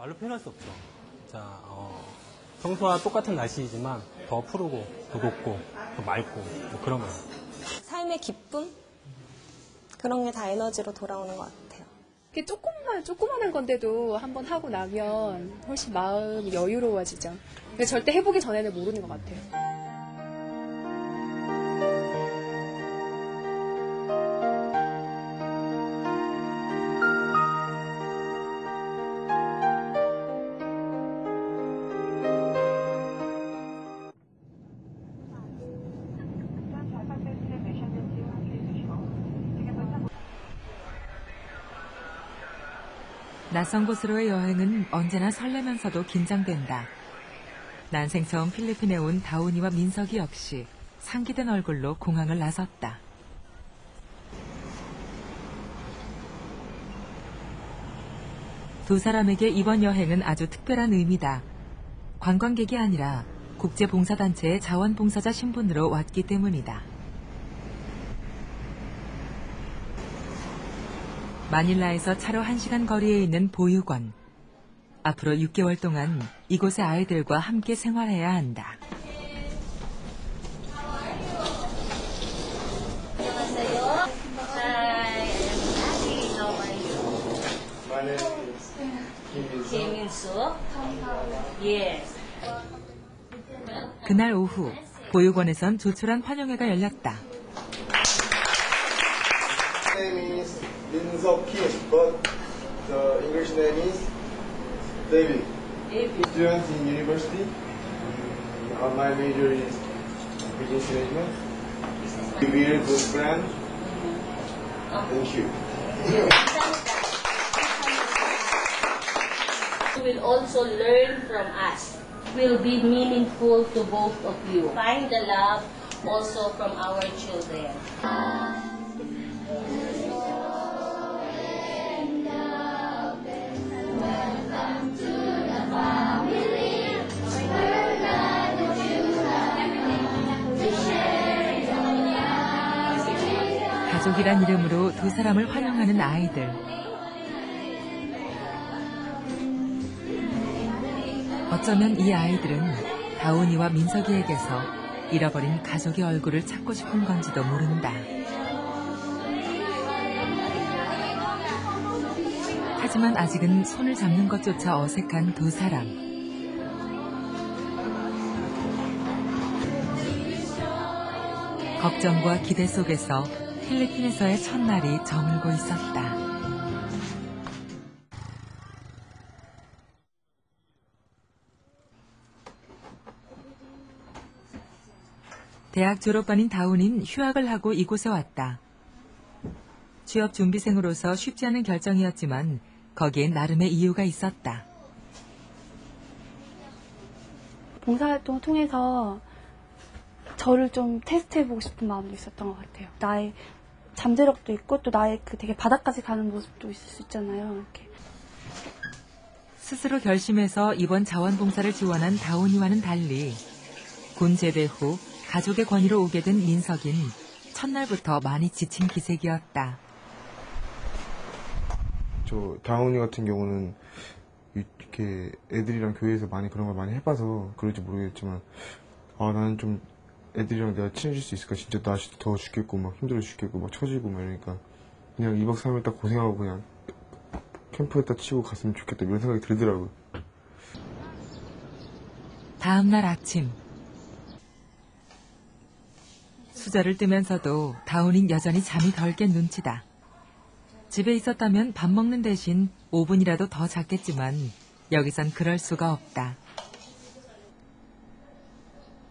말로 표현할 수 없죠. 자, 평소와 똑같은 날씨이지만 더 푸르고, 더 높고, 더 맑고, 뭐 그런 거예요. 삶의 기쁨? 그런 게 다 에너지로 돌아오는 것 같아요. 이게 조그만한 건데도 한번 하고 나면 훨씬 마음이 여유로워지죠. 근데 절대 해보기 전에는 모르는 것 같아요. 낯선 곳으로의 여행은 언제나 설레면서도 긴장된다. 난생 처음 필리핀에 온 다운이와 민석이 역시 상기된 얼굴로 공항을 나섰다. 두 사람에게 이번 여행은 아주 특별한 의미다. 관광객이 아니라 국제봉사단체의 자원봉사자 신분으로 왔기 때문이다. 마닐라에서 차로 1시간 거리에 있는 보육원. 앞으로 6개월 동안 이곳의 아이들과 함께 생활해야 한다. 그날 오후 보육원에선 조촐한 환영회가 열렸다. Minseok Kim, but the English name is David. Student in university. My major is business management. We will good friend. Thank you. You will also learn from us. Will be meaningful to both of you. Find the love also from our children. 가족이란 이름으로 두 사람을 환영하는 아이들. 어쩌면 이 아이들은 다운이와 민석이에게서 잃어버린 가족의 얼굴을 찾고 싶은 건지도 모른다. 하지만 아직은 손을 잡는 것조차 어색한 두 사람. 걱정과 기대 속에서 필리핀에서의 첫날이 저물고 있었다. 대학 졸업반인 다운인 휴학을 하고 이곳에 왔다. 취업 준비생으로서 쉽지 않은 결정이었지만 거기엔 나름의 이유가 있었다. 봉사활동을 통해서 저를 좀 테스트해보고 싶은 마음도 있었던 것 같아요. 나의 잠재력도 있고 또 나의 그 되게 바닥까지 가는 모습도 있을 수 있잖아요. 이렇게. 스스로 결심해서 이번 자원봉사를 지원한 다운이와는 달리 군 제대 후 가족의 권유로 오게 된 민석인 첫날부터 많이 지친 기색이었다. 저 다운이 같은 경우는 이렇게 애들이랑 교회에서 많이 그런 걸 많이 해봐서 그럴지 모르겠지만 나는 좀 애들이랑 내가 친해질 수 있을까 진짜 나 더 죽겠고 막 힘들어 죽겠고 막 처지고 막 이러니까 그냥 2박 3일 딱 고생하고 그냥 캠프에다 치고 갔으면 좋겠다 이런 생각이 들더라고요. 다음 날 아침 수저를 뜨면서도 다운인 여전히 잠이 덜 깬 눈치다. 집에 있었다면 밥 먹는 대신 5분이라도 더 잤겠지만 여기선 그럴 수가 없다.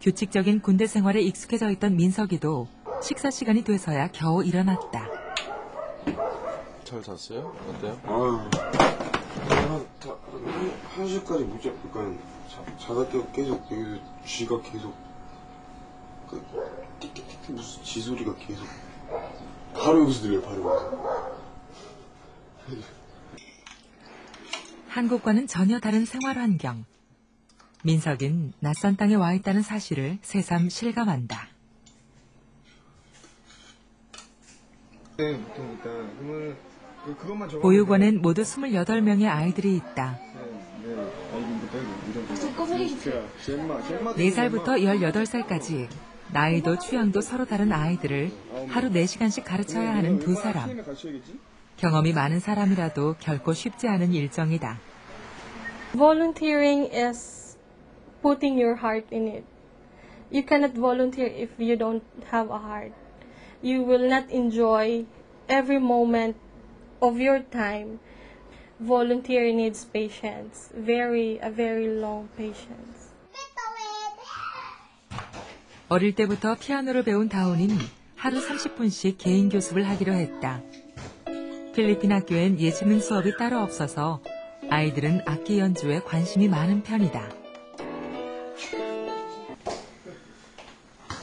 규칙적인 군대 생활에 익숙해져 있던 민석이도 식사 시간이 돼서야 겨우 일어났다. 잘 잤어요? 어때요? 한 시까지 무조건 자다 깨고 계속 여기서 쥐가 계속 틱틱틱 무슨 쥐 소리가 계속 바로 여기서 들려요. 바로 여기서. 한국과는 전혀 다른 생활 환경. 민석은 낯선 땅에 와 있다는 사실을 새삼 실감한다. 보육원엔 모두 28명의 아이들이 있다. 4살부터 18살까지 나이도 취향도 서로 다른 아이들을 하루 4시간씩 가르쳐야 하는 두 사람. 경험이 많은 사람이라도 결코 쉽지 않은 일정이다. Volunteering is putting your heart in it. You cannot volunteer if you don't have a heart. You will not enjoy every moment of your time. Volunteering needs patience, a very long patience. 어릴 때부터 피아노를 배운 다운인 하루 30분씩 개인 교습을 하기로 했다. 필리핀 학교엔 예체능 수업이 따로 없어서 아이들은 악기 연주에 관심이 많은 편이다.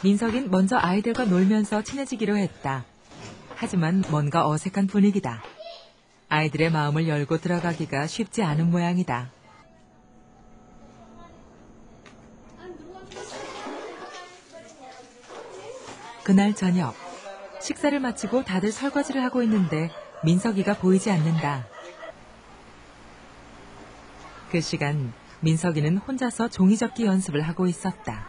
민석인 먼저 아이들과 놀면서 친해지기로 했다. 하지만 뭔가 어색한 분위기다. 아이들의 마음을 열고 들어가기가 쉽지 않은 모양이다. 그날 저녁, 식사를 마치고 다들 설거지를 하고 있는데 민석이가 보이지 않는다. 그 시간 민석이는 혼자서 종이접기 연습을 하고 있었다.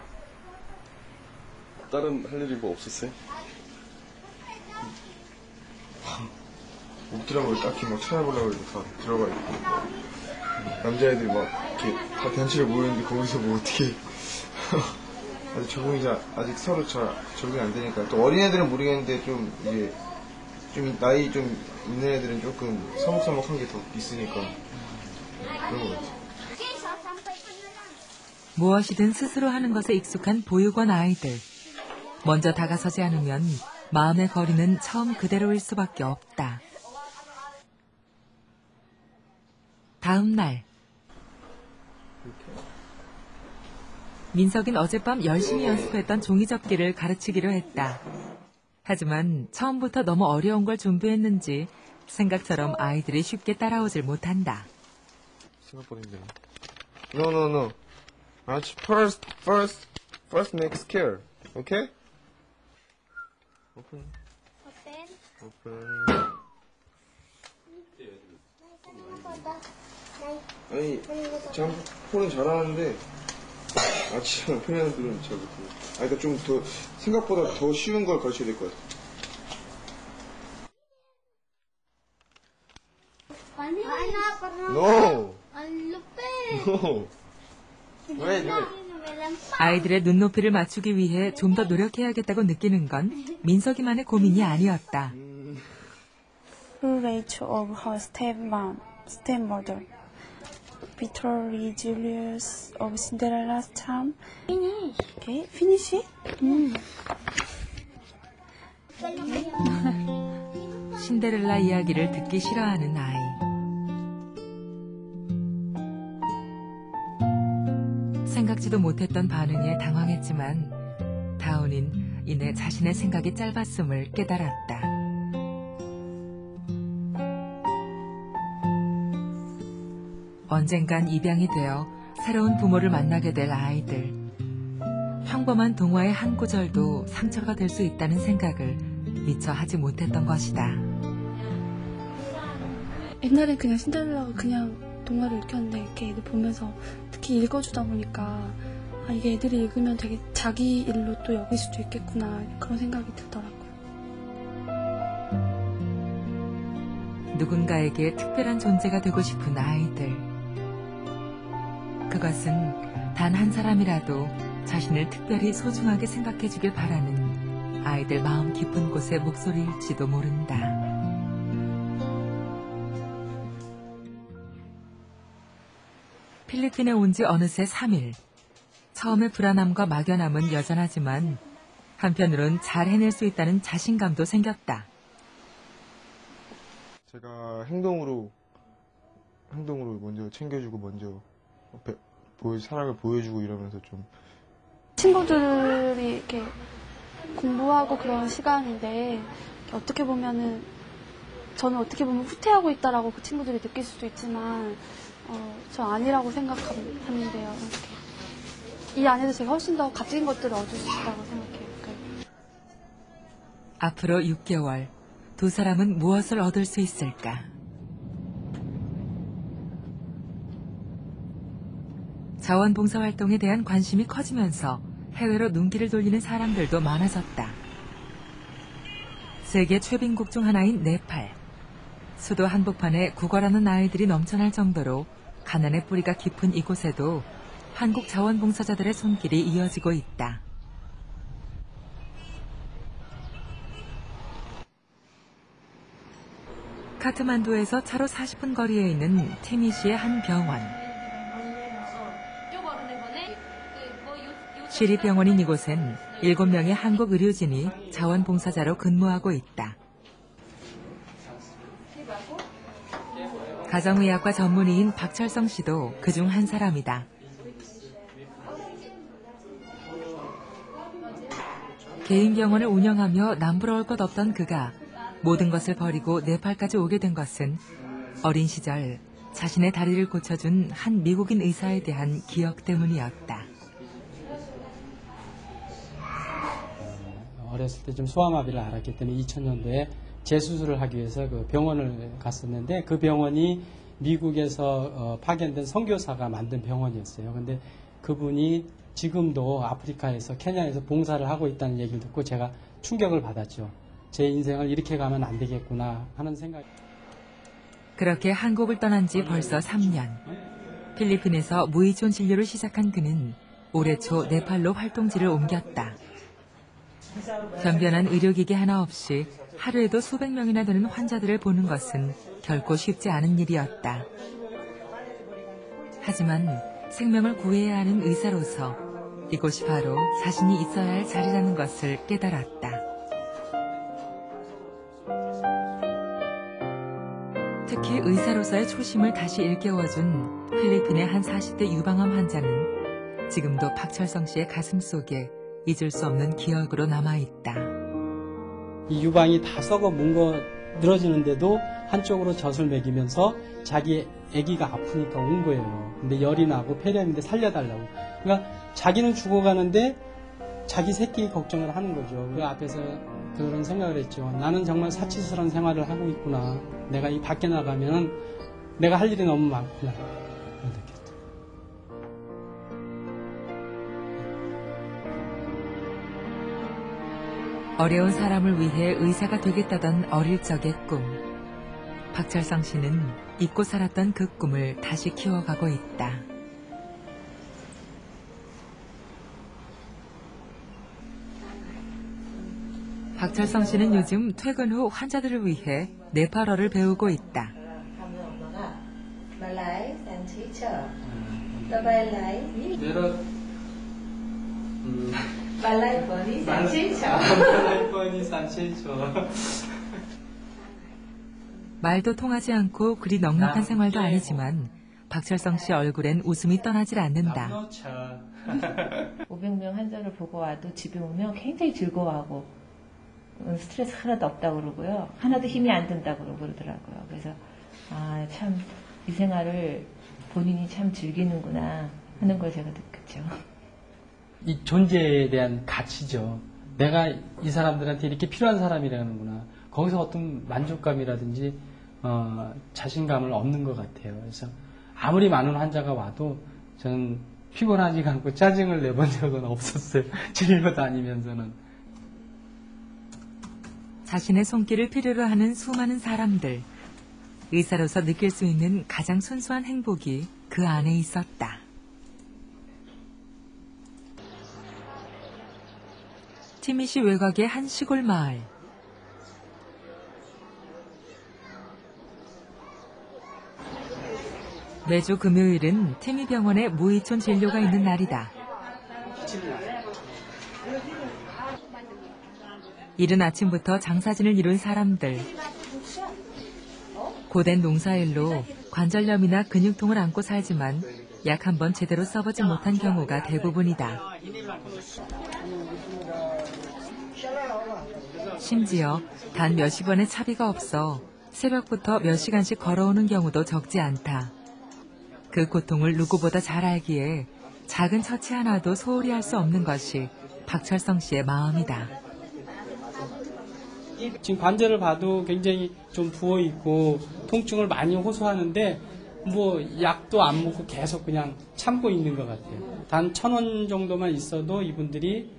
다른 할 일이 뭐 없었어요? 없더라고요. 딱히 막 찾아보려고 해도 다 들어가 있고. 남자애들이 막 이렇게 다 단체로 모였는데 거기서 뭐 어떻게. 아직 서로 잘 적응이 안 되니까. 또 어린애들은 모르겠는데 좀 이제 좀 나이 좀 있는 애들은 조금 서먹서먹한 게 더 있으니까. 그런 것 같아요. 무엇이든 스스로 하는 것에 익숙한 보육원 아이들. 먼저 다가서지 않으면 마음의 거리는 처음 그대로일 수밖에 없다. 다음 날. 민석인 어젯밤 열심히 연습했던 종이접기를 가르치기로 했다. 하지만 처음부터 너무 어려운 걸 준비했는지 생각처럼 아이들이 쉽게 따라오질 못한다. 생각보다 힘드네. No. First make scare. Okay? Open. 아니, 폴은 잘하는데 아치랑 편애들은 잘 못해요. 그러니까 좀 더 생각보다 더 쉬운 걸 가르쳐야 될 것 같아요. No. 왜? 아이들의 눈높이를 맞추기 위해 좀 더 노력해야겠다고 느끼는 건 민석이만의 고민이 아니었다. Who Rachel of her stepmother. Victory Julius of Cinderella's charm. Finish. Okay, finish it? 신데렐라 이야기를 듣기 싫어하는 아이. 생각지도 못했던 반응에 당황했지만 다운인 이내 자신의 생각이 짧았음을 깨달았다. 언젠간 입양이 되어 새로운 부모를 만나게 될 아이들. 평범한 동화의 한 구절도 상처가 될 수 있다는 생각을 미처 하지 못했던 것이다. 옛날엔 그냥 신데렐라가 그냥 동화를 읽혔는데 이렇게 애들 보면서 특히 읽어주다 보니까 아, 이게 애들이 읽으면 되게 자기 일로 또 여길 수도 있겠구나 그런 생각이 들더라고요. 누군가에게 특별한 존재가 되고 싶은 아이들. 그것은 단 한 사람이라도 자신을 특별히 소중하게 생각해주길 바라는 아이들 마음 깊은 곳의 목소리일지도 모른다. 필리핀에 온 지 어느새 3일. 처음의 불안함과 막연함은 여전하지만 한편으론 잘 해낼 수 있다는 자신감도 생겼다. 제가 행동으로 먼저 챙겨주고 먼저 사랑을 보여주고 이러면서 좀 친구들이 이렇게 공부하고 그런 시간인데 어떻게 보면은 저는 어떻게 보면 후퇴하고 있다라고 그 친구들이 느낄 수도 있지만 저 아니라고 생각하는데요. 이렇게. 이 안에서 제가 훨씬 더 값진 것들을 얻을 수 있다고 생각해요. 앞으로 6개월 두 사람은 무엇을 얻을 수 있을까? 자원봉사 활동에 대한 관심이 커지면서 해외로 눈길을 돌리는 사람들도 많아졌다. 세계 최빈국 중 하나인 네팔. 수도 한복판에 구걸하는 아이들이 넘쳐날 정도로 가난의 뿌리가 깊은 이곳에도 한국 자원봉사자들의 손길이 이어지고 있다. 카트만두에서 차로 40분 거리에 있는 티미시의 한 병원. 시립병원인 이곳엔 7명의 한국 의료진이 자원봉사자로 근무하고 있다. 가정의학과 전문의인 박철성 씨도 그중 한 사람이다. 개인 병원을 운영하며 남부러울 것 없던 그가 모든 것을 버리고 네팔까지 오게 된 것은 어린 시절 자신의 다리를 고쳐준 한 미국인 의사에 대한 기억 때문이었다. 어렸을 때 좀 소아마비를 알았기 때문에 2000년도에 재수술을 하기 위해서 그 병원을 갔었는데 그 병원이 미국에서 파견된 선교사가 만든 병원이었어요. 근데 그분이 지금도 아프리카에서 케냐에서 봉사를 하고 있다는 얘기를 듣고 제가 충격을 받았죠. 제 인생을 이렇게 가면 안 되겠구나 하는 생각. 그렇게 한국을 떠난 지 벌써 3년. 필리핀에서 무의존 진료를 시작한 그는 올해 초 네팔로 활동지를 옮겼다. 변변한 의료기기 하나 없이 하루에도 수백 명이나 되는 환자들을 보는 것은 결코 쉽지 않은 일이었다. 하지만 생명을 구해야 하는 의사로서 이곳이 바로 자신이 있어야 할 자리라는 것을 깨달았다. 특히 의사로서의 초심을 다시 일깨워준 필리핀의 한 40대 유방암 환자는 지금도 박철성 씨의 가슴 속에 잊을 수 없는 기억으로 남아있다. 이 유방이 다 썩어 뭉거 늘어지는데도 한쪽으로 젖을 먹이면서 자기 아기가 아프니까 온 거예요. 근데 열이 나고 폐렴인데 살려달라고. 그러니까 자기는 죽어가는데 자기 새끼 걱정을 하는 거죠. 그 앞에서 그런 생각을 했죠. 나는 정말 사치스러운 생활을 하고 있구나. 내가 이 밖에 나가면 내가 할 일이 너무 많구나. 느꼈죠. 어려운 사람을 위해 의사가 되겠다던 어릴 적의 꿈. 박철성 씨는 잊고 살았던 그 꿈을 다시 키워가고 있다. 박철성 씨는 요즘 퇴근 후 환자들을 위해 네팔어를 배우고 있다. 말도 통하지 않고 그리 넉넉한 생활도 아니지만 박철성 씨 얼굴엔 웃음이 떠나질 않는다. 500명 환자를 보고 와도 집에 오면 굉장히 즐거워하고 스트레스 하나도 없다고 그러고요. 하나도 힘이 안 든다고 그러더라고요. 그래서 아, 참 이 생활을 본인이 참 즐기는구나 하는 걸 제가 느꼈죠. 이 존재에 대한 가치죠. 내가 이 사람들한테 이렇게 필요한 사람이라는구나. 거기서 어떤 만족감이라든지 자신감을 얻는 것 같아요. 그래서 아무리 많은 환자가 와도 저는 피곤하지가 않고 짜증을 내본 적은 없었어요. 진료 다니면서는. 자신의 손길을 필요로 하는 수많은 사람들. 의사로서 느낄 수 있는 가장 순수한 행복이 그 안에 있었다. 티미시 외곽의 한 시골 마을. 매주 금요일은 티미 병원에 무의촌 진료가 있는 날이다. 이른 아침부터 장사진을 이룬 사람들. 고된 농사일로 관절염이나 근육통을 안고 살지만 약 한 번 제대로 써보지 못한 경우가 대부분이다. 심지어 단 몇십 원의 차비가 없어 새벽부터 몇 시간씩 걸어오는 경우도 적지 않다. 그 고통을 누구보다 잘 알기에 작은 처치 하나도 소홀히 할 수 없는 것이 박철성 씨의 마음이다. 지금 관절을 봐도 굉장히 좀 부어있고 통증을 많이 호소하는데 뭐 약도 안 먹고 계속 그냥 참고 있는 것 같아요. 단 1,000원 정도만 있어도 이분들이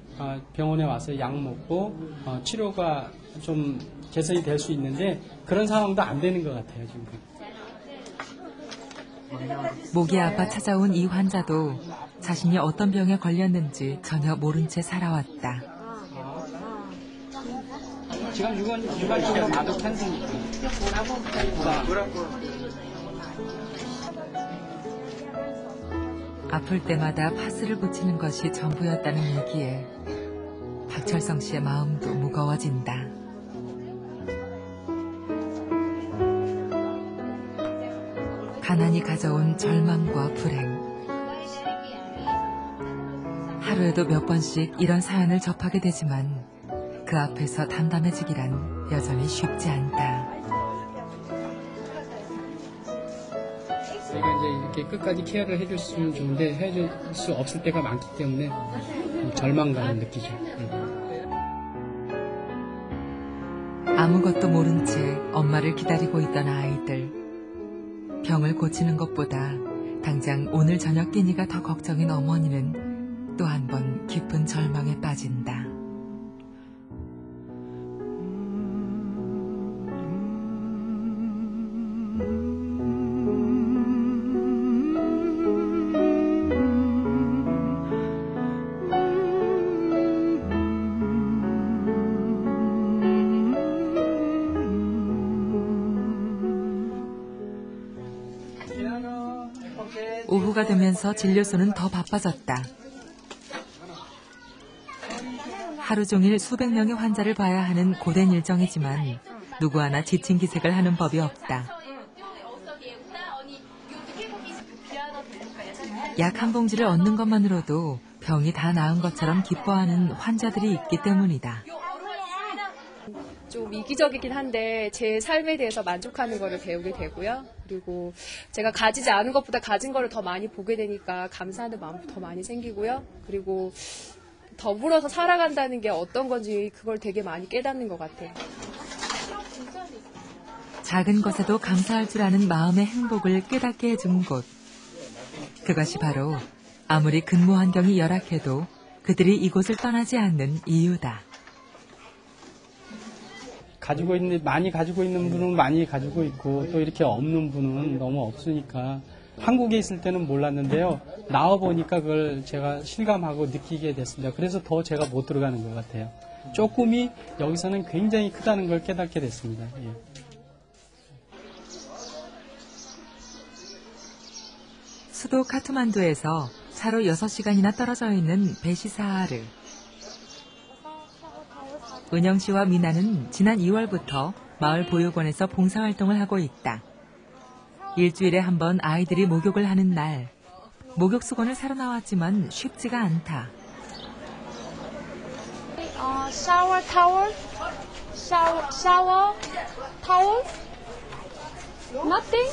병원에 와서 약 먹고 치료가 좀 개선이 될 수 있는데 그런 상황도 안 되는 것 같아요, 지금. 목이 아파 찾아온 이 환자도 자신이 어떤 병에 걸렸는지 전혀 모른 채 살아왔다. 지금 일반적으로 봐도 캔서니까. 아플 때마다 파스를 붙이는 것이 전부였다는 얘기에 박철성 씨의 마음도 무거워진다. 가난이 가져온 절망과 불행. 하루에도 몇 번씩 이런 사연을 접하게 되지만 그 앞에서 담담해지기란 여전히 쉽지 않다. 저희가 이제 이렇게 끝까지 케어를 해줄 수 있으면 좋은데 해줄 수 없을 때가 많기 때문에 절망감을 느끼죠. 아무것도 모른 채 엄마를 기다리고 있던 아이들. 병을 고치는 것보다 당장 오늘 저녁 끼니가 더 걱정인 어머니는 또 한 번 깊은 절망에 빠진다. 오후가 되면서 진료소는 더 바빠졌다. 하루 종일 수백 명의 환자를 봐야 하는 고된 일정이지만 누구 하나 지친 기색을 하는 법이 없다. 약 한 봉지를 얻는 것만으로도 병이 다 나은 것처럼 기뻐하는 환자들이 있기 때문이다. 좀 이기적이긴 한데 제 삶에 대해서 만족하는 거를 배우게 되고요. 그리고 제가 가지지 않은 것보다 가진 거를 더 많이 보게 되니까 감사하는 마음도 더 많이 생기고요. 그리고 더불어서 살아간다는 게 어떤 건지 그걸 되게 많이 깨닫는 것 같아요. 작은 것에도 감사할 줄 아는 마음의 행복을 깨닫게 해준 곳. 그것이 바로 아무리 근무 환경이 열악해도 그들이 이곳을 떠나지 않는 이유다. 많이 가지고 있는 분은 많이 가지고 있고 또 이렇게 없는 분은 너무 없으니까 한국에 있을 때는 몰랐는데요. 나와 보니까 그걸 제가 실감하고 느끼게 됐습니다. 그래서 더 제가 못 들어가는 것 같아요. 조금이 여기서는 굉장히 크다는 걸 깨닫게 됐습니다. 예. 수도 카트만두에서 차로 6시간이나 떨어져 있는 베시사하르. 은영 씨와 미나는 지난 2월부터 마을 보육원에서 봉사활동을 하고 있다. 일주일에 한 번 아이들이 목욕을 하는 날, 목욕 수건을 사러 나왔지만 쉽지가 않다. Shower towel? Shower towel? Nothing?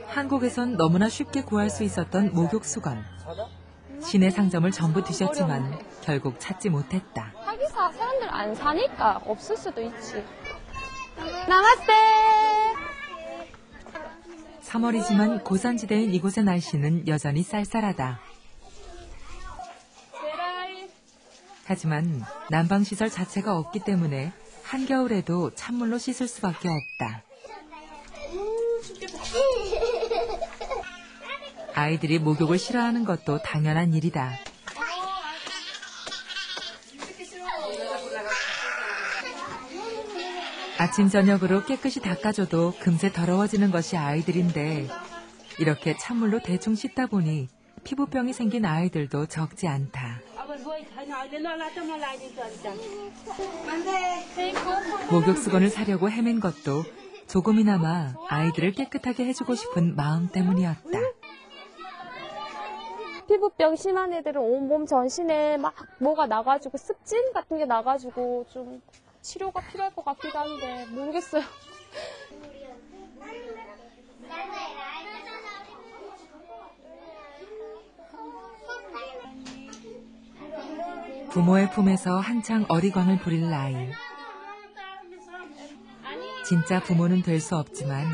한국에선 너무나 쉽게 구할 수 있었던 목욕 수건. 시내 상점을 전부 뒤졌지만 결국 찾지 못했다. 하기사 사람들 안 사니까 없을 수도 있지. 나마스테! 3월이지만 고산지대인 이곳의 날씨는 여전히 쌀쌀하다. 하지만 난방시설 자체가 없기 때문에 한겨울에도 찬물로 씻을 수밖에 없다. 아이들이 목욕을 싫어하는 것도 당연한 일이다. 아침 저녁으로 깨끗이 닦아줘도 금세 더러워지는 것이 아이들인데 이렇게 찬물로 대충 씻다 보니 피부병이 생긴 아이들도 적지 않다. 목욕 수건을 사려고 헤맨 것도 조금이나마 아이들을 깨끗하게 해주고 싶은 마음 때문이었다. 피부병 심한 애들은 온몸 전신에 막 뭐가 나가지고 습진 같은 게 나가지고 좀 치료가 필요할 것 같기도 한데 모르겠어요. 부모의 품에서 한창 어리광을 부릴 나이. 진짜 부모는 될 수 없지만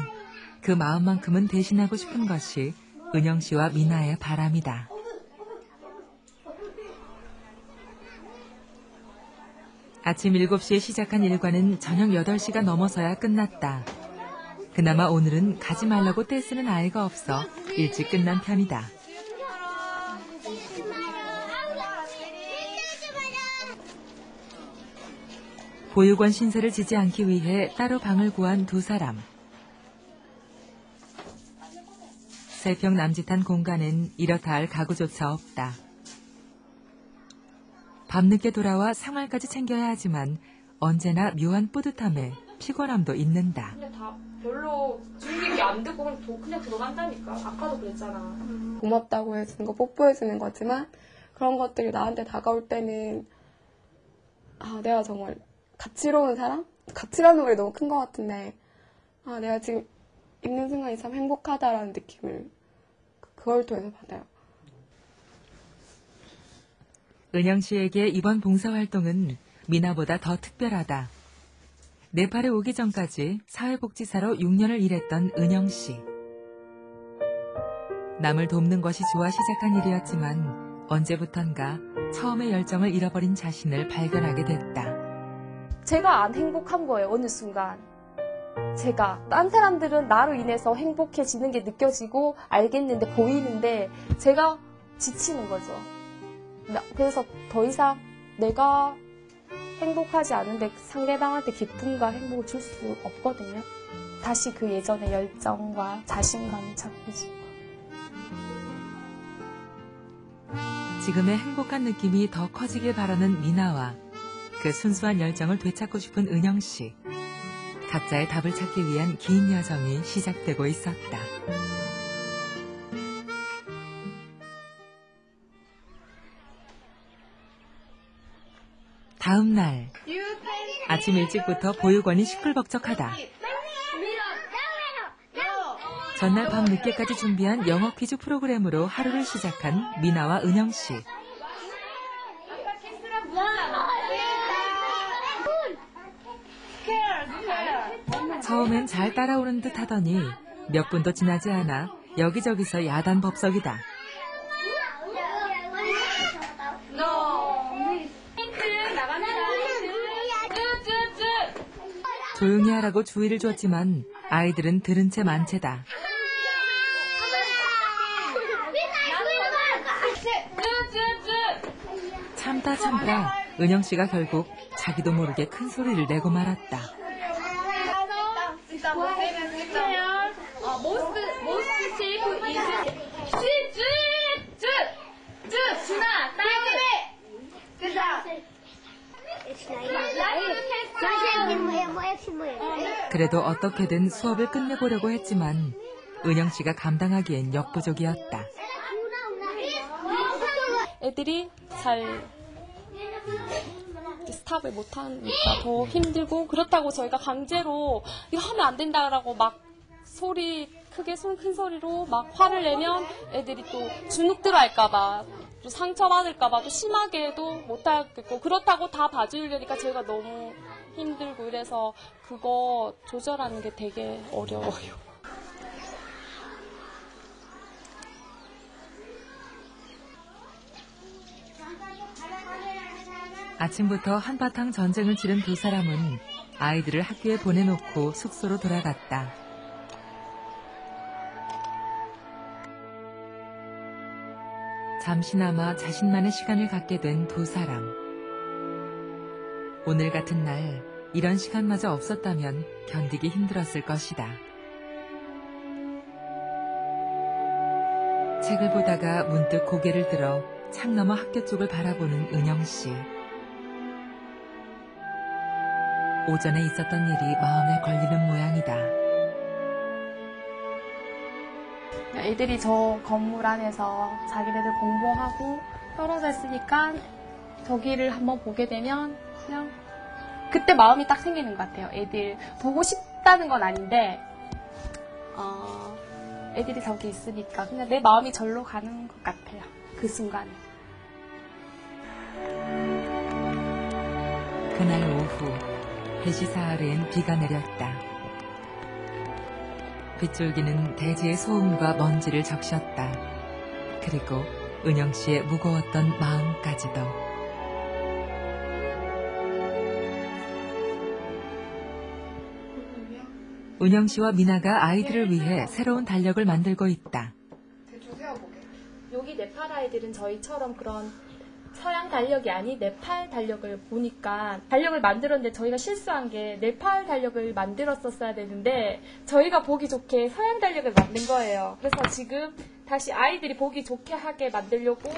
그 마음만큼은 대신하고 싶은 것이 은영 씨와 미나의 바람이다. 아침 7시에 시작한 일과는 저녁 8시가 넘어서야 끝났다. 그나마 오늘은 가지 말라고 떼쓰는 아이가 없어 일찍 끝난 편이다. 보육원 신세를 지지 않기 위해 따로 방을 구한 두 사람. 3평 남짓한 공간엔 이렇다 할 가구조차 없다. 밤늦게 돌아와 생활까지 챙겨야 하지만 언제나 묘한 뿌듯함에 피곤함도 있는다. 근데 다 별로 준비가 안 되고 그냥 들어간다니까. 아까도 그랬잖아. 고맙다고 해주는 거, 뽀뽀해주는 거지만 그런 것들이 나한테 다가올 때는 내가 정말 가치로운 사람? 가치라는 말이 너무 큰 것 같은데 내가 지금 있는 순간이 참 행복하다라는 느낌을 그걸 통해서 받아요. 은영 씨에게 이번 봉사활동은 미나보다 더 특별하다. 네팔에 오기 전까지 사회복지사로 6년을 일했던 은영 씨. 남을 돕는 것이 좋아 시작한 일이었지만 언제부턴가 처음의 열정을 잃어버린 자신을 발견하게 됐다. 제가 안 행복한 거예요, 어느 순간. 딴 사람들은 나로 인해서 행복해지는 게 느껴지고 알겠는데, 보이는데 제가 지치는 거죠. 그래서 더 이상 내가 행복하지 않은데 상대방한테 기쁨과 행복을 줄 수 없거든요. 다시 그 예전의 열정과 자신감을 찾고 싶어요. 지금의 행복한 느낌이 더 커지길 바라는 미나와 그 순수한 열정을 되찾고 싶은 은영 씨. 각자의 답을 찾기 위한 긴 여정이 시작되고 있었다. 다음 날 아침 일찍부터 보육원이 시끌벅적하다. 전날 밤 늦게까지 준비한 영어 퀴즈 프로그램으로 하루를 시작한 미나와 은영 씨. 처음엔 잘 따라오는 듯 하더니 몇 분도 지나지 않아 여기저기서 야단 법석이다. 조용히 하라고 주의를 줬지만 아이들은 들은 채 만채다. 참다 은영 씨가 결국 자기도 모르게 큰 소리를 내고 말았다. 그래도 어떻게든 수업을 끝내보려고 했지만 은영 씨가 감당하기엔 역부족이었다. 애들이 잘 스탑을 못하니까 더 힘들고, 그렇다고 저희가 강제로 이거 하면 안 된다라고 막 큰 소리로 막 화를 내면 애들이 또 주눅들어 할까봐, 또 상처받을까봐 또 심하게도 못하겠고, 그렇다고 다 봐주려니까 저희가 너무 힘들고, 이래서 그거 조절하는 게 되게 어려워요. 아침부터 한바탕 전쟁을 치른 두 사람은 아이들을 학교에 보내놓고 숙소로 돌아갔다. 잠시나마 자신만의 시간을 갖게 된 두 사람. 오늘 같은 날 이런 시간마저 없었다면 견디기 힘들었을 것이다. 책을 보다가 문득 고개를 들어 창 너머 학교 쪽을 바라보는 은영 씨. 오전에 있었던 일이 마음에 걸리는 모양이다. 애들이 저 건물 안에서 자기네들 공부하고 떨어져 있으니까 저기를 한번 보게 되면 그냥 그때 마음이 딱 생기는 것 같아요. 애들 보고 싶다는 건 아닌데 애들이 저기 있으니까 그냥 내 마음이 절로 가는 것 같아요. 그 순간에. 그날 오후 해시 사하루엔 비가 내렸다. 빗줄기는 대지의 소음과 먼지를 적셨다. 그리고 은영 씨의 무거웠던 마음까지도. 은영 씨와 미나가 아이들을 위해 새로운 달력을 만들고 있다. 여기 네팔 아이들은 저희처럼 그런 서양 달력이 아닌 네팔 달력을 보니까 달력을 만들었는데 저희가 실수한 게 네팔 달력을 만들었었어야 되는데 저희가 보기 좋게 서양 달력을 만든 거예요. 그래서 지금 다시 아이들이 보기 좋게 하게 만들려고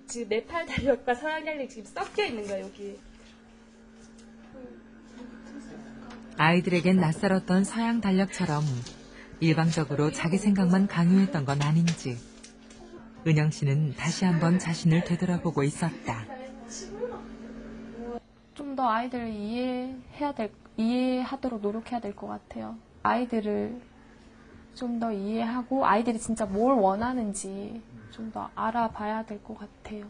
지금 네팔 달력과 서양 달력이 지금 섞여 있는 거예요, 여기. 아이들에겐 낯설었던 서양 달력처럼 일방적으로 자기 생각만 강요했던 건 아닌지 은영 씨는 다시 한번 자신을 되돌아보고 있었다. 좀 더 아이들을 이해하도록 노력해야 될 것 같아요. 아이들을 좀 더 이해하고 아이들이 진짜 뭘 원하는지 좀 더 알아봐야 될 것 같아요.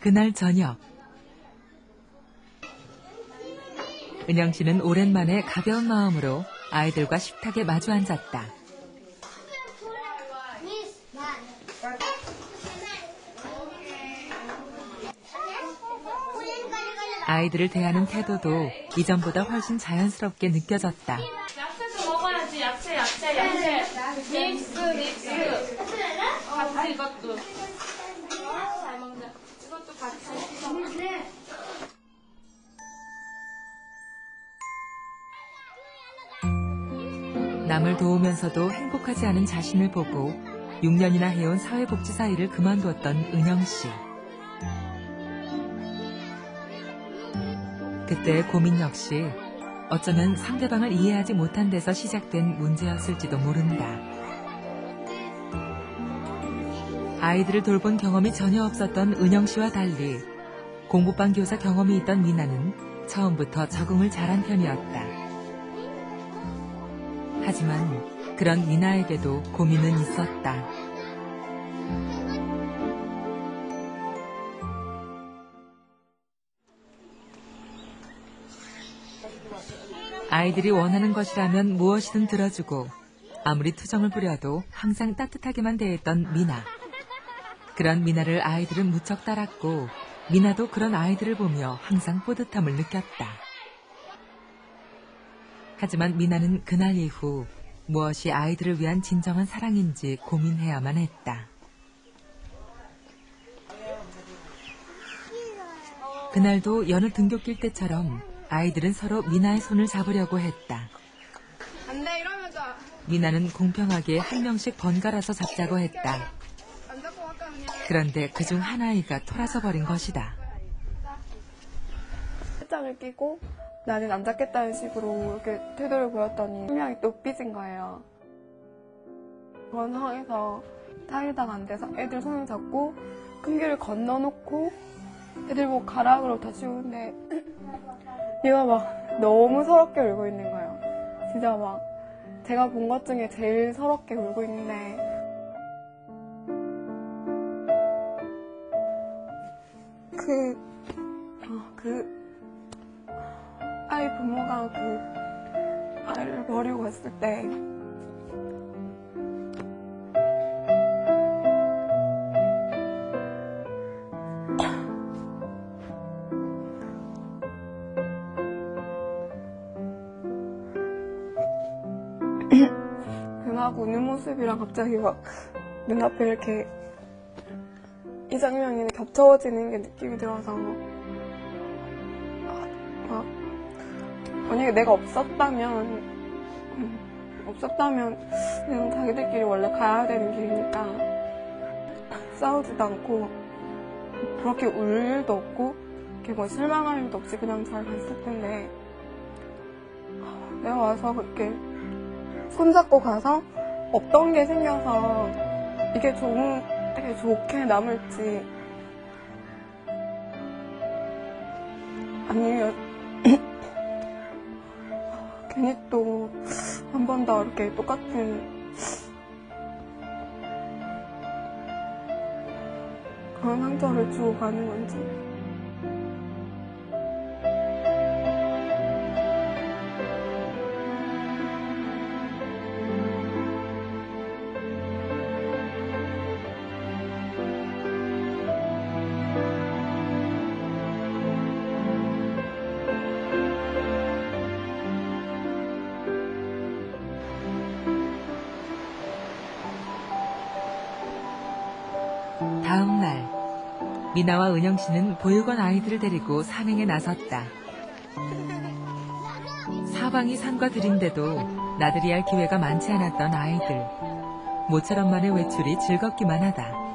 그날 저녁 은영 씨는 오랜만에 가벼운 마음으로 아이들과 식탁에 마주 앉았다. 아이들을 대하는 태도도 이전보다 훨씬 자연스럽게 느껴졌다. 야채도 먹어야지. 야채. 믹스. 같이 이것도. 잘 먹자. 이것도 같이. 남을 도우면서도 행복하지 않은 자신을 보고 6년이나 해온 사회복지사 일을 그만두었던 은영 씨. 그때의 고민 역시 어쩌면 상대방을 이해하지 못한 데서 시작된 문제였을지도 모른다. 아이들을 돌본 경험이 전혀 없었던 은영 씨와 달리 공부방 교사 경험이 있던 미나는 처음부터 적응을 잘한 편이었다. 하지만 그런 미나에게도 고민은 있었다. 아이들이 원하는 것이라면 무엇이든 들어주고 아무리 투정을 부려도 항상 따뜻하게만 대했던 미나. 그런 미나를 아이들은 무척 따랐고 미나도 그런 아이들을 보며 항상 뿌듯함을 느꼈다. 하지만 미나는 그날 이후 무엇이 아이들을 위한 진정한 사랑인지 고민해야만 했다. 그날도 여느 등굣길 때처럼 아이들은 서로 미나의 손을 잡으려고 했다. 안 돼, 이러면 또. 미나는 공평하게 한 명씩 번갈아서 잡자고 했다. 안 잡고 아까 그냥. 그런데 그중 한 아이가 토라져 버린 것이다. 팔짱을 끼고 나는 안 잡겠다는 식으로 이렇게 태도를 보였더니 한 명이 또 삐진 거예요. 그런 상황에서 타이르다가 안 돼서 애들 손을 잡고 큰 길을 건너놓고 애들 보고 가라 그러고 다시 오는데 얘가 막 너무 서럽게 울고 있는 거예요. 진짜 막 제가 본 것 중에 제일 서럽게 울고 있는데 아이 부모가 그 아이를 버리고 갔을 때 그 막 우는 모습이랑 갑자기 막 눈앞에 이렇게 이 장면이 겹쳐지는 게 느낌이 들어서 만약에 내가 없었다면 그냥 자기들끼리 원래 가야 되는 길이니까 싸우지도 않고 그렇게 울 일도 없고 이렇게 뭐 실망할 일도 없이 그냥 잘 갔을 텐데 내가 와서 그렇게 손잡고 가서 없던 게 생겨서 이게 되게 좋게 남을지 아니면 괜히 또 한 번 더 이렇게 똑같은 그런 상처를 주고 가는 건지. 다음 날, 미나와 은영 씨는 보육원 아이들을 데리고 산행에 나섰다. 사방이 산과 들인데도 나들이 할 기회가 많지 않았던 아이들. 모처럼만의 외출이 즐겁기만 하다.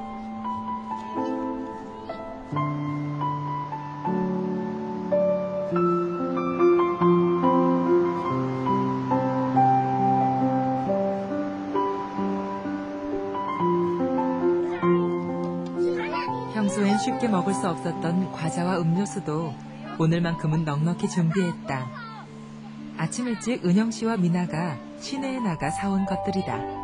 평소엔 쉽게 먹을 수 없었던 과자와 음료수도 오늘만큼은 넉넉히 준비했다. 아침 일찍 은영 씨와 미나가 시내에 나가 사온 것들이다.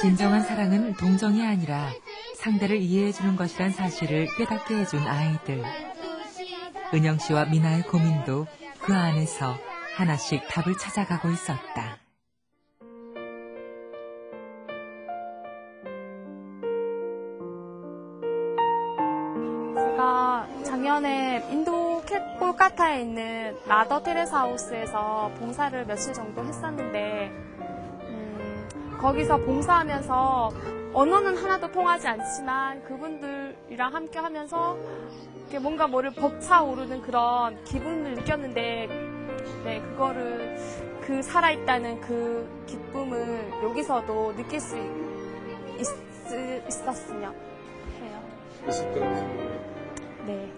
진정한 사랑은 동정이 아니라 상대를 이해해주는 것이란 사실을 깨닫게 해준 아이들. 은영 씨와 미나의 고민도 그 안에서 하나씩 답을 찾아가고 있었다. 제가 작년에 인도 콜카타에 있는 마더 테레사 하우스에서 봉사를 며칠 정도 했었는데 거기서 봉사하면서 언어는 하나도 통하지 않지만 그분들이랑 함께 하면서 뭔가 뭐를 벅차오르는 그런 기분을 느꼈는데 네, 그거를 그 살아있다는 그 기쁨을 여기서도 느낄 수 있었으면 해요. 있을 거예요. 네.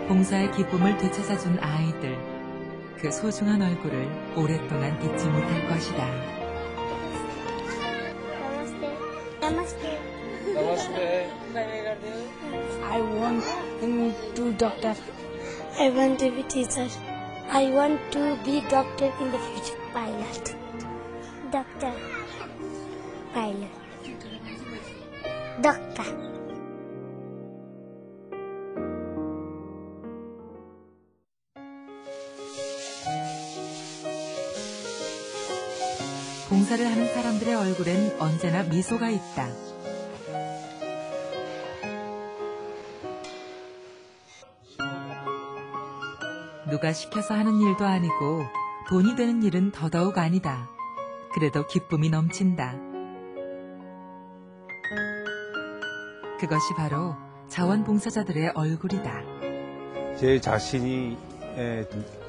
봉사의 기쁨을 되찾아준 아이들. 그 소중한 얼굴을 오랫동안 잊지 못할 것이다. Namaste. Namaste. I want to doctor. I want to be teacher. I want to be doctor in the future. Pilot. Doctor. Pilot. Doctor. 봉사를 하는 사람들의 얼굴엔 언제나 미소가 있다. 누가 시켜서 하는 일도 아니고 돈이 되는 일은 더더욱 아니다. 그래도 기쁨이 넘친다. 그것이 바로 자원봉사자들의 얼굴이다. 제 자신이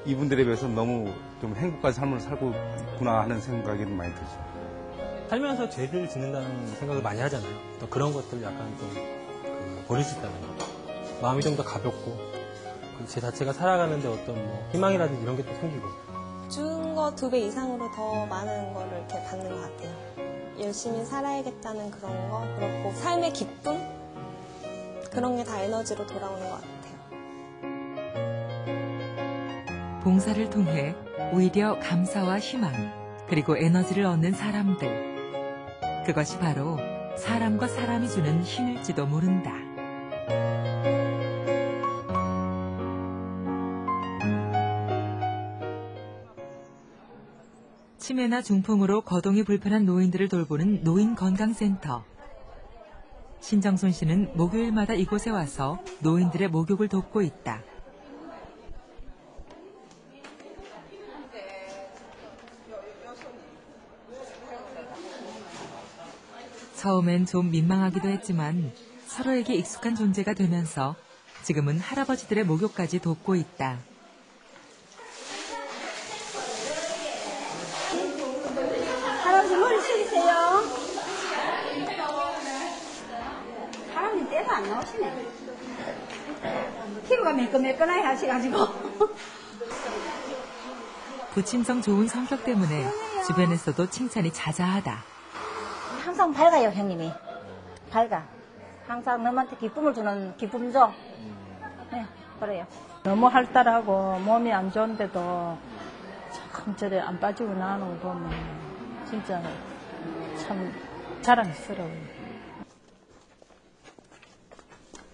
이분들에 비해서 너무 좀 행복한 삶을 살고 있구나 하는 생각이 많이 들죠. 살면서 죄를 짓는다는 생각을 많이 하잖아요. 또 그런 것들 약간 좀 버릴 수 있다는 거. 마음이 좀 더 가볍고 제 자체가 살아가는데 어떤 뭐 희망이라든지 이런 게 또 생기고. 준 거 2배 이상으로 더 많은 거를 이렇게 받는 것 같아요. 열심히 살아야겠다는 그런 거, 그렇고 삶의 기쁨? 그런 게 다 에너지로 돌아오는 것 같아요. 봉사를 통해 오히려 감사와 희망, 그리고 에너지를 얻는 사람들. 그것이 바로 사람과 사람이 주는 힘일지도 모른다. 치매나 중풍으로 거동이 불편한 노인들을 돌보는 노인건강센터. 신정순 씨는 목요일마다 이곳에 와서 노인들의 목욕을 돕고 있다. 처음엔 좀 민망하기도 했지만 서로에게 익숙한 존재가 되면서 지금은 할아버지들의 목욕까지 돕고 있다. 할아버지 머리 숙이세요. 사람이 때도 안 나오시네. 피부가 매끈매끈하게 하셔가지고. 부침성 좋은 성격 때문에 주변에서도 칭찬이 자자하다. 항상 밝아요, 형님이. 밝아. 항상 너한테 기쁨을 주는 기쁨 줘. 네, 그래요. 너무 활달하고 몸이 안 좋은데도 참 저래 안 빠지고 나오는 거 보면 진짜 참 자랑스러워요.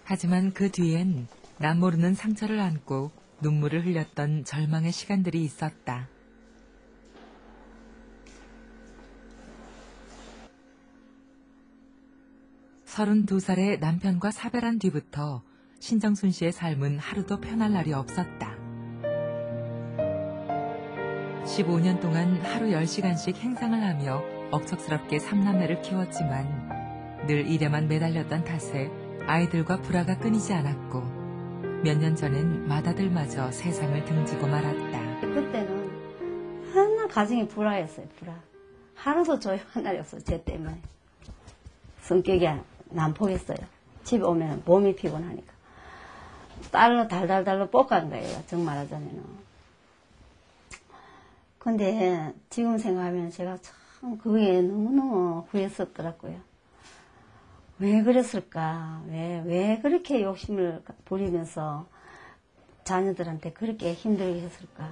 하지만 그 뒤엔 남 모르는 상처를 안고 눈물을 흘렸던 절망의 시간들이 있었다. 32살의 남편과 사별한 뒤부터 신정순 씨의 삶은 하루도 편할 날이 없었다. 15년 동안 하루 10시간씩 행상을 하며 억척스럽게 3남매를 키웠지만 늘 일에만 매달렸던 탓에 아이들과 불화가 끊이지 않았고 몇 년 전엔 맏아들마저 세상을 등지고 말았다. 그때는 맨날 가정이 불화였어요. 불화. 하루도 조용한 날이 없어요. 쟤 때문에. 성격이 난폭했어요. 집에 오면 몸이 피곤하니까. 딸로 달달달로 볶아간 거예요. 정 말하자면은. 근데 지금 생각하면 제가 참 그게 너무너무 후회스럽더라고요. 왜 그랬을까? 왜 그렇게 욕심을 부리면서 자녀들한테 그렇게 힘들게 했을까?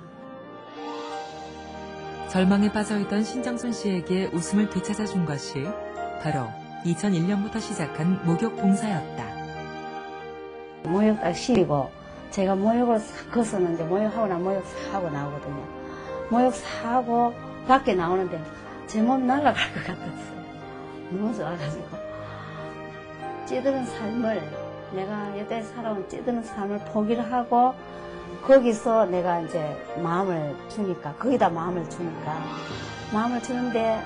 절망에 빠져있던 신정순 씨에게 웃음을 되찾아준 것이 바로 2001년부터 시작한 목욕 봉사였다. 모욕 딱 시리고 제가 모욕을 싹 거었는데 모욕하고 나 모욕 싹 하고 나오거든요. 모욕 싹 하고 밖에 나오는데 제 몸 날아갈 것 같았어요. 너무 좋아가지고. 찌드는 삶을 내가 여태까지 살아온 찌드는 삶을 포기를 하고 거기서 내가 이제 마음을 주니까 거기다 마음을 주니까 마음을 주는데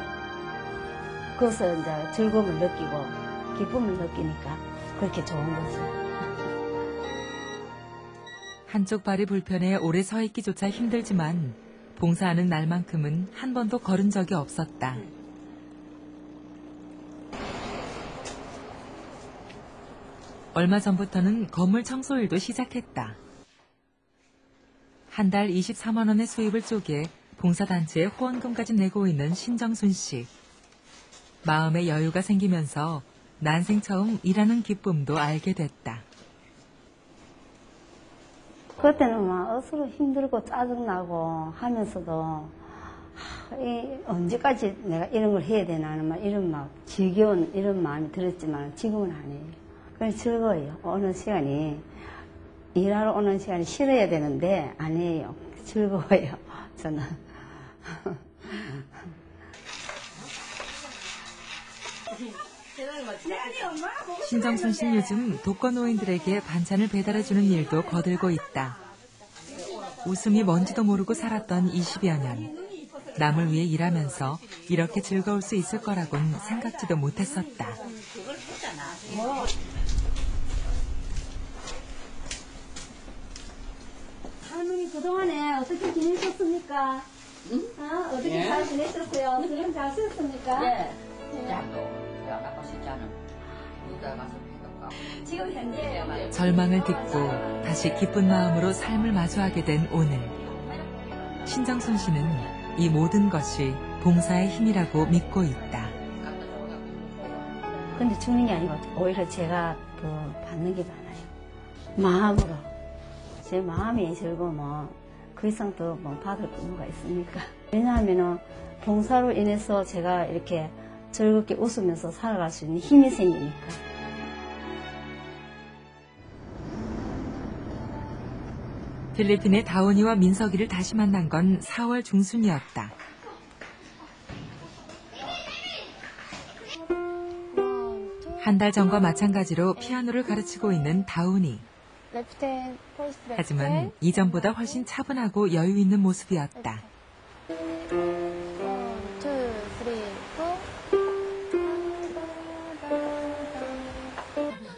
거기서 이제 즐거움을 느끼고 기쁨을 느끼니까 그렇게 좋은 거죠. 한쪽 발이 불편해 오래 서 있기조차 힘들지만 봉사하는 날만큼은 한 번도 걸은 적이 없었다. 얼마 전부터는 건물 청소일도 시작했다. 한 달 23만 원의 수입을 쪼개 봉사단체에 후원금까지 내고 있는 신정순 씨. 마음의 여유가 생기면서 난생 처음 일하는 기쁨도 알게 됐다. 그때는 막 억수로 힘들고 짜증나고 하면서도 언제까지 내가 이런 걸 해야 되나 하는 막 이런 막 지겨운 이런 마음이 들었지만 지금은 아니에요. 그래서 즐거워요. 오는 시간이 일하러 오는 시간이 싫어야 되는데 아니에요. 즐거워요. 저는. 신정순 씨는 요즘 독거노인들에게 반찬을 배달해주는 일도 거들고 있다. 웃음이 뭔지도 모르고 살았던 20여 년. 남을 위해 일하면서 이렇게 즐거울 수 있을 거라곤 생각지도 못했었다. 할머니 그동안에 어떻게 지내셨습니까? 응? 어떻게 잘 지내셨어요? 그럼 잘 쓰셨습니까? 네. 지금 현재 절망을 딛고 다시 기쁜 마음으로 삶을 마주하게 된 오늘. 신정순 씨는 이 모든 것이 봉사의 힘이라고 믿고 있다. 근데 주는 게 아니고 오히려 제가 더 받는 게 많아요. 마음으로. 제 마음이 즐거우면 그 이상 더 뭐 받을 뭐가 있습니까? 왜냐하면 봉사로 인해서 제가 이렇게 즐겁게 웃으면서 살아갈 수 있는 힘이 생기니까. 필리핀의 다운이와 민석이를 다시 만난 건 4월 중순이었다. 한 달 전과 마찬가지로 피아노를 가르치고 있는 다운이. 하지만 이전보다 훨씬 차분하고 여유 있는 모습이었다.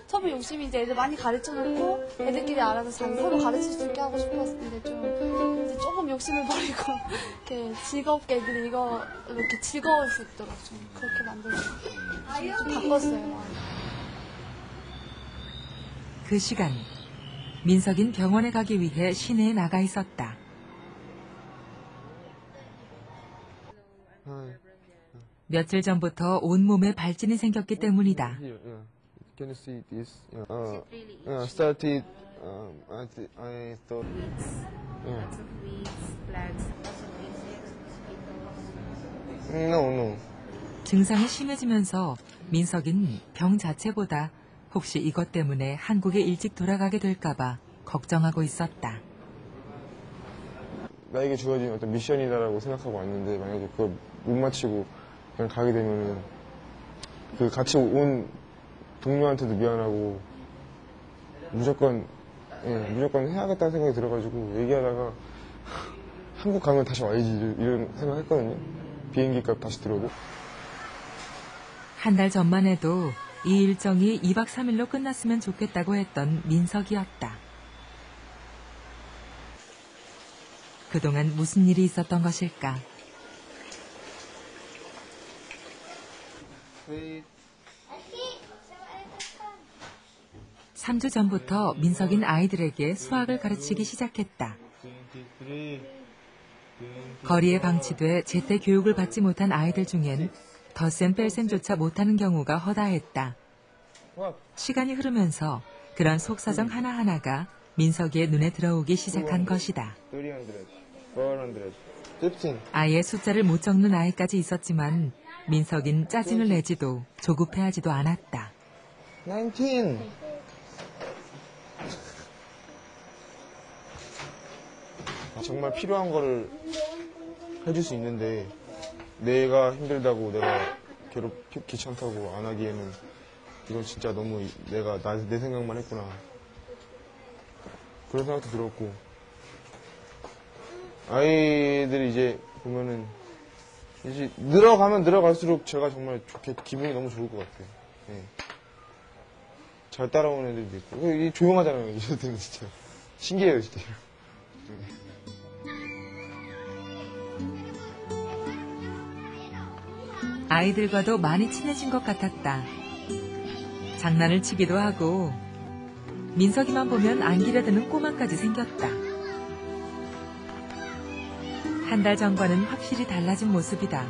서로 욕심이 이제 애들 많이 가르쳐놓고 애들끼리 알아서 서로 가르칠 수 있게 하고 싶었는데 좀 이제 조금 욕심을 버리고 이렇게 즐겁게 애들이 이거 이렇게 즐거울 수 있도록 좀 그렇게 만들고 좀 바꿨어요. 그 시간 민석인 병원에 가기 위해 시내에 나가 있었다. 며칠 전부터 온몸에 발진이 생겼기 때문이다. Can you see this? Started. I thought. No. 증상이 심해지면서 민석인 병 자체보다 혹시 이것 때문에 한국에 일찍 돌아가게 될까봐 걱정하고 있었다. 나에게 주어진 어떤 미션이다라고 생각하고 왔는데 만약에 그걸 못 마치고 그냥 가게 되면은 그 같이 온 동료한테도 미안하고 무조건 해야겠다는 생각이 들어가지고 얘기하다가 한국 가면 다시 와야지 이런 생각했거든요. 비행기 값 다시 들어도. 한 달 전만 해도 이 일정이 2박 3일로 끝났으면 좋겠다고 했던 민석이었다. 그동안 무슨 일이 있었던 것일까? 3주 전부터 민석인 아이들에게 수학을 가르치기 시작했다. 거리에 방치돼 제때 교육을 받지 못한 아이들 중엔 덧셈 뺄셈조차 못하는 경우가 허다했다. 시간이 흐르면서 그런 속사정 하나하나가 민석이의 눈에 들어오기 시작한 것이다. 아예 숫자를 못 적는 아이까지 있었지만 민석인 짜증을 내지도 조급해하지도 않았다. 19. 정말 필요한 거를 해줄 수 있는데 내가 힘들다고 내가 귀찮다고 안 하기에는 이건 진짜 너무 내 생각만 했구나. 그런 생각도 들었고 아이들이 이제 보면은 이제 늘어가면 늘어갈수록 제가 정말 기분이 너무 좋을 것 같아요. 네. 잘 따라오는 애들도 있고 조용하잖아요. 이 애들은 진짜 신기해요 진짜. 아이들과도 많이 친해진 것 같았다. 장난을 치기도 하고 민석이만 보면 안기려드는 꼬마까지 생겼다. 한 달 전과는 확실히 달라진 모습이다.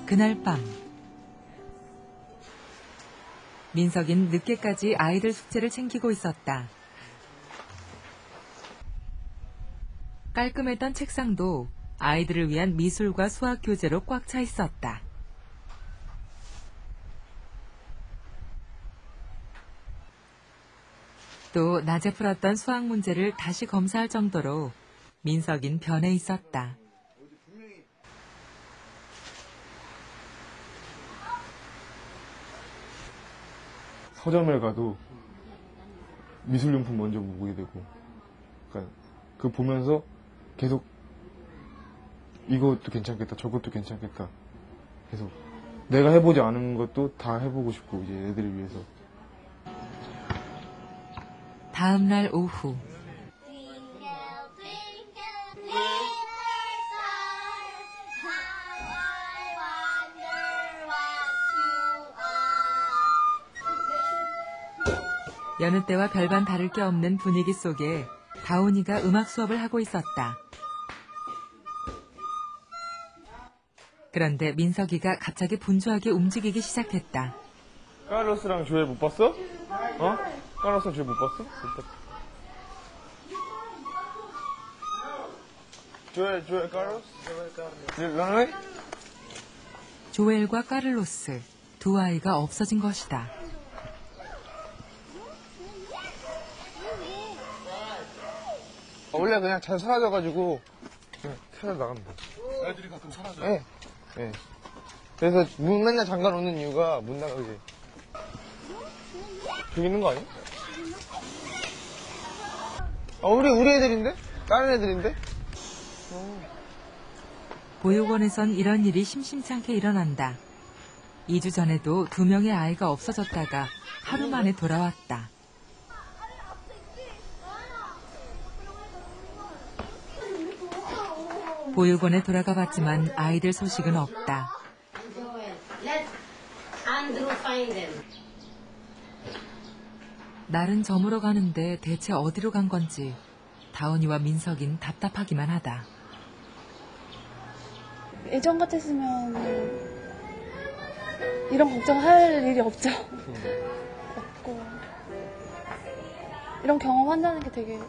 그날 밤 민석인 늦게까지 아이들 숙제를 챙기고 있었다. 깔끔했던 책상도 아이들을 위한 미술과 수학 교재로 꽉 차 있었다. 또 낮에 풀었던 수학 문제를 다시 검사할 정도로 민석인 변해 있었다. 서점에 가도 미술용품 먼저 보게 되고 그러니까 그거 보면서 계속 이것도 괜찮겠다 저것도 괜찮겠다 계속 내가 해보지 않은 것도 다 해보고 싶고 이제 애들을 위해서. 다음 날 오후 여느 때와 별반 다를 게 없는 분위기 속에 다온이가 음악 수업을 하고 있었다. 그런데 민석이가 갑자기 분주하게 움직이기 시작했다. 카를로스랑 조엘 못 봤어? 어? 카를로스랑 조엘 못 봤어? 못 봤어. 조엘 카를로스? 런웨이? 조엘과 카를로스 두 아이가 없어진 것이다. 원래 그냥 잘 사라져가지고 그냥 찾아 나갑니다. 애들이 가끔 사라져요? 네. 네. 그래서 문 맨날 잠가 놓는 이유가 못 나가게. 저기 있는 거 아니야? 우리 애들인데? 다른 애들인데? 보육원에선 이런 일이 심심찮게 일어난다. 2주 전에도 2명의 아이가 없어졌다가 하루 만에 돌아왔다. 보육원에 돌아가 봤지만 아이들 소식은 없다. 날은 저물어 가는데 대체 어디로 간 건지 다온이와 민석인 답답하기만 하다. 예전 같았으면 이런 걱정할 일이 없죠. 없고 이런 경험한다는 게 되게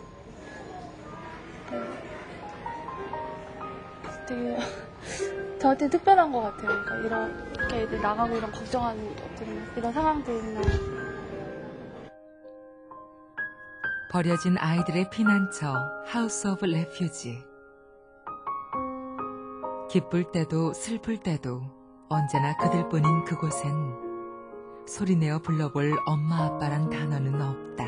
저한테 특별한 것 같아요. 그러니까 이렇게 애들 나가고 이런 걱정하는 어떤 이런 상황들이나 버려진 아이들의 피난처 하우스 오브 레퓨지. 기쁠 때도 슬플 때도 언제나 그들뿐인 그곳엔 소리내어 불러볼 엄마 아빠란 단어는 없다.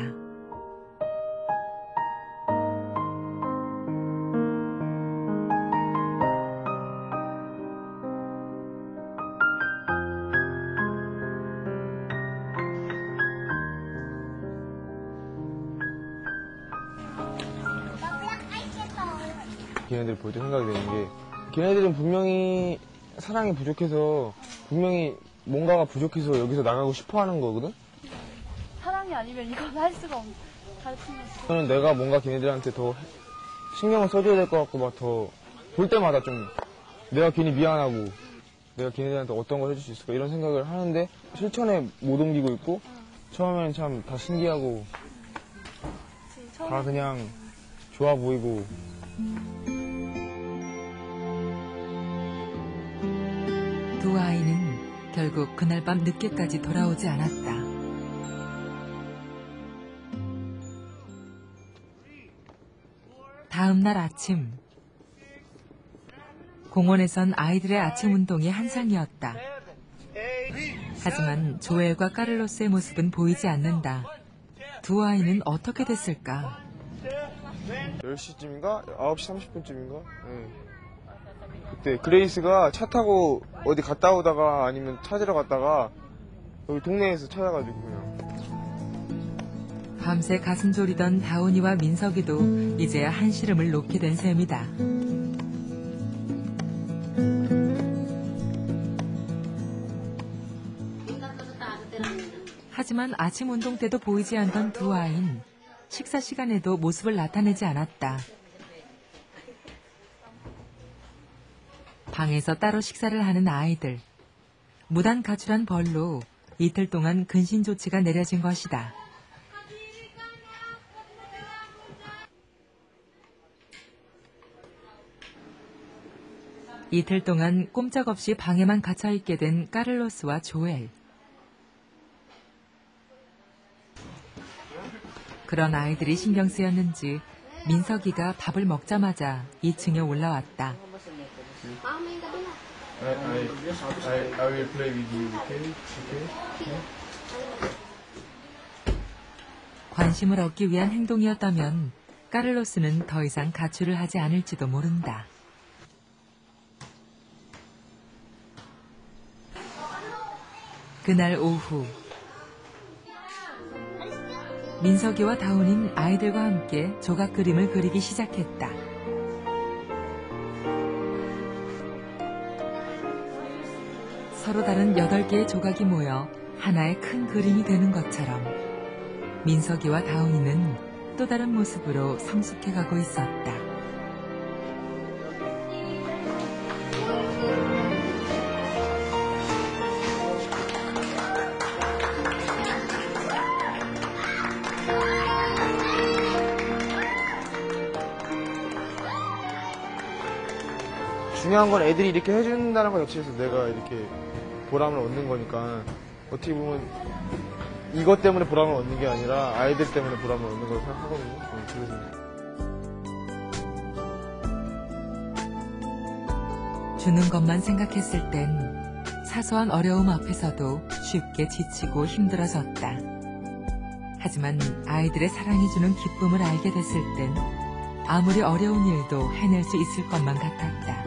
걔네들 볼 때 생각이 되는 게 걔네들은 분명히 사랑이 부족해서 분명히 뭔가가 부족해서 여기서 나가고 싶어 하는 거거든? 사랑이 아니면 이건 할 수가 없는 가르치면 저는 내가 뭔가 걔네들한테 더 신경을 써줘야 될 것 같고 막 더 볼 때마다 좀 내가 괜히 미안하고 내가 걔네들한테 어떤 걸 해줄 수 있을까 이런 생각을 하는데 실천에 못 옮기고 있고 처음에는 참 다 신기하고 다 그냥 좋아 보이고 두 아이는 결국 그날 밤 늦게까지 돌아오지 않았다. 다음 날 아침, 공원에선 아이들의 아침 운동이 한창이었다. 하지만 조엘과 카를로스의 모습은 보이지 않는다. 두 아이는 어떻게 됐을까? 10시쯤인가? 9시 30분쯤인가? 네. 그때 그레이스가 차 타고 어디 갔다 오다가 아니면 찾으러 갔다가 여기 동네에서 찾아가지고 그냥 밤새 가슴 졸이던 다운이와 민석이도 이제야 한시름을 놓게 된 셈이다. 하지만 아침 운동 때도 보이지 않던 두 아이는 식사 시간에도 모습을 나타내지 않았다. 방에서 따로 식사를 하는 아이들. 무단 가출한 벌로 이틀 동안 근신 조치가 내려진 것이다. 이틀 동안 꼼짝없이 방에만 갇혀있게 된 카를로스와 조엘. 그런 아이들이 신경 쓰였는지 민석이가 밥을 먹자마자 2층에 올라왔다. I will play with you, okay? Okay? 관심을 얻기 위한 행동이었다면 카를로스는 더 이상 가출을 하지 않을지도 모른다. 그날 오후 민석이와 다운인 아이들과 함께 조각 그림을 그리기 시작했다. 서로 다른 8개의 조각이 모여 하나의 큰 그림이 되는 것처럼 민석이와 다운이는 또 다른 모습으로 성숙해가고 있었다. 중요한 건 애들이 이렇게 해준다는 것 자체에서 내가 이렇게 보람을 얻는 거니까 어떻게 보면 이것 때문에 보람을 얻는 게 아니라 아이들 때문에 보람을 얻는 걸 생각하거든요. 그래서 주는 것만 생각했을 땐 사소한 어려움 앞에서도 쉽게 지치고 힘들어졌다. 하지만 아이들의 사랑이 주는 기쁨을 알게 됐을 땐 아무리 어려운 일도 해낼 수 있을 것만 같았다.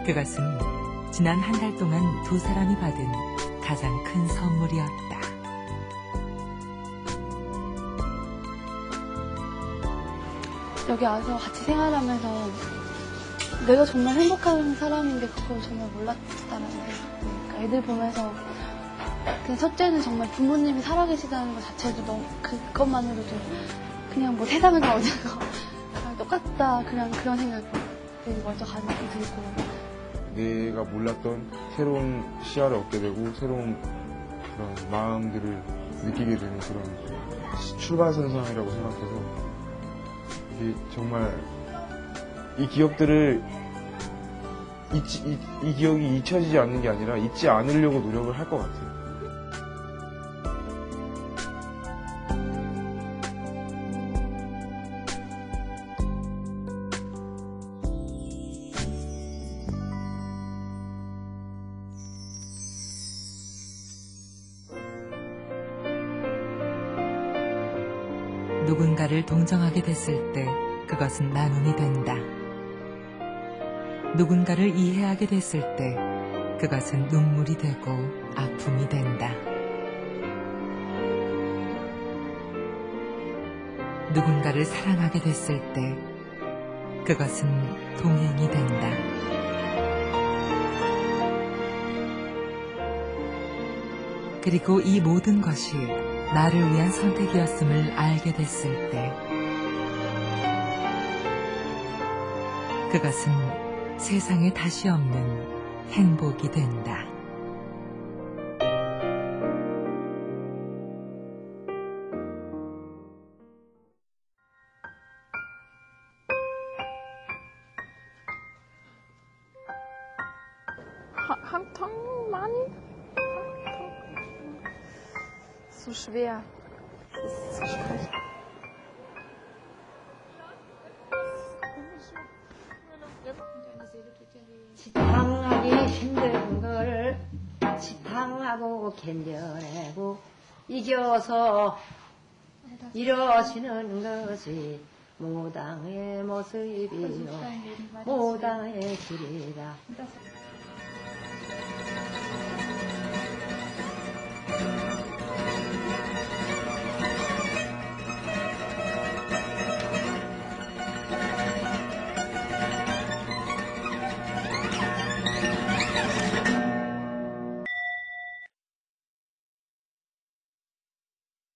그것은 지난 한 달 동안 두 사람이 받은 가장 큰 선물이었다. 여기 와서 같이 생활하면서 내가 정말 행복한 사람인데 그걸 정말 몰랐다라는 생각. 그러니까 애들 보면서 그냥 첫째는 정말 부모님이 살아계시다는 것 자체도 너무 그것만으로도 그냥 뭐 세상을 다 얻는 거 똑같다 그냥 그런 생각이 먼저 가슴이 들고 내가 몰랐던 새로운 시야를 얻게 되고 새로운 그런 마음들을 느끼게 되는 그런 출발선상이라고 생각해서 이게 정말 이 기억들을 이 기억이 잊혀지지 않는 게 아니라 잊지 않으려고 노력을 할 것 같아요. 누군가를 동정하게 됐을 때 그것은 나눔이 된다. 누군가를 이해하게 됐을 때 그것은 눈물이 되고 아픔이 된다. 누군가를 사랑하게 됐을 때 그것은 동행이 된다. 그리고 이 모든 것이 나를 위한 선택이었음을 알게 됐을 때 그것은 세상에 다시 없는 행복이 된다. Mann. So schwer. Das ist so schwer. 지팡하기 힘든 걸 지팡하고 견뎌내고 이겨서 이뤄지는 것이 무당의 모습이요 무당의 길이다.